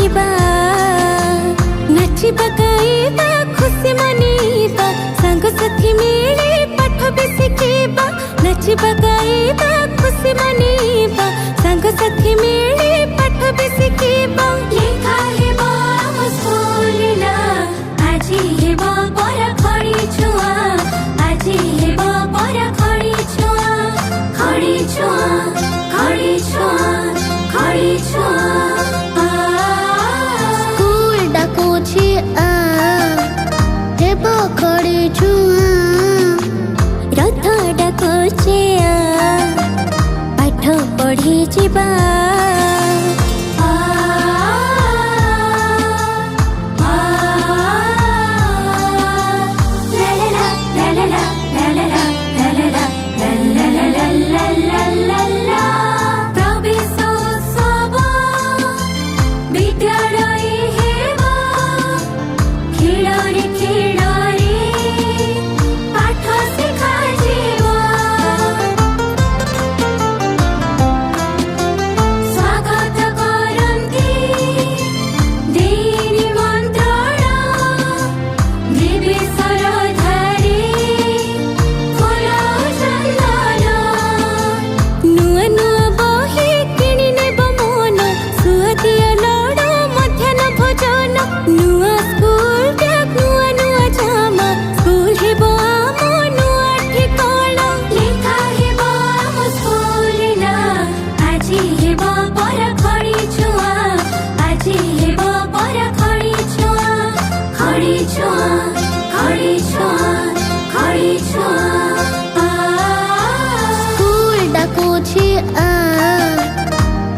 ଯିବା ନାଚିବା ଗାଇବା ଖୁସି ମନେଇବା ସାଙ୍ଗସାଥି ମିଳି ପାଠ ବି ଶିଖିବା ନାଚିବା ଗାଇବା ଖୁସି ମନେଇବା ସାଙ୍ଗସାଥି ମିଳି ପାଠ ବି ଶିଖିବା ଲେଖା ହେବ ଆମ ସ୍କୁଲ ନା ଆଜି ହେବ ପରା ଖଡ଼ି ଛୁଆ ଆଜି ହେବ ପରା ଖଡ଼ି ଛୁଆ ଖଡ଼ି ଛୁଆ ଖଡ଼ି ଛୁଆ ଖଡ଼ି ଛୁଆ ସ୍କୁଲ ଡାକୁଛି ହେବ ଖଡ଼ି ଛୁଆ ରଥ ଡାକୁଛି ପାଠ ପଢ଼ି ଯିବା ସ୍କୁଲ ଡାକୁଛି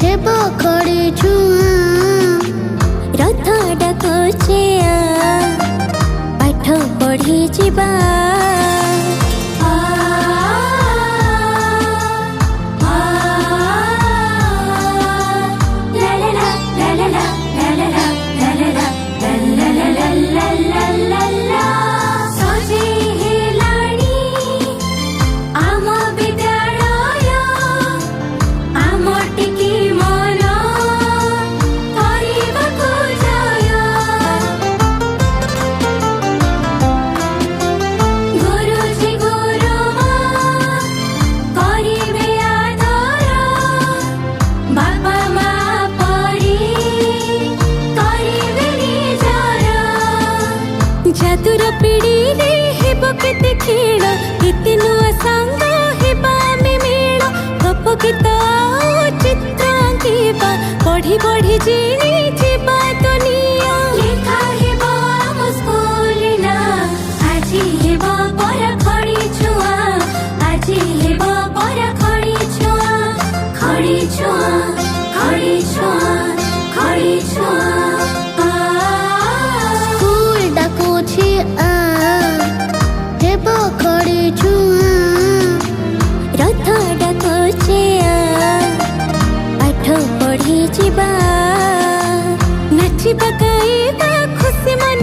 ହେବ ଖଡ଼ି ଛୁଆ ରଥ ଡାକୁଛି ପାଠ ପଢ଼ି ଯିବା जादुर पीढ़ी रे हेब केते खेल केते नुआ संग हेबा में मेल गप गीत चित्र आंकिबा पढ़ी पढ़ी जीनी जीवा दुनिया लेखा हेब हम स्कूल ना आजी हेब पर खड़ी छुआ आजी हेब पर खड़ी छुआ खड़ी छुआ खड़ी छुआ खड़ी छुआ ହେବ ଖଡ଼ି ଛୁଆ ରଥ ଡାକୁଛି ପାଠ ପଢ଼ି ଯିବା ନାଚିବା ଗାଇବା ଖୁସି ମନେ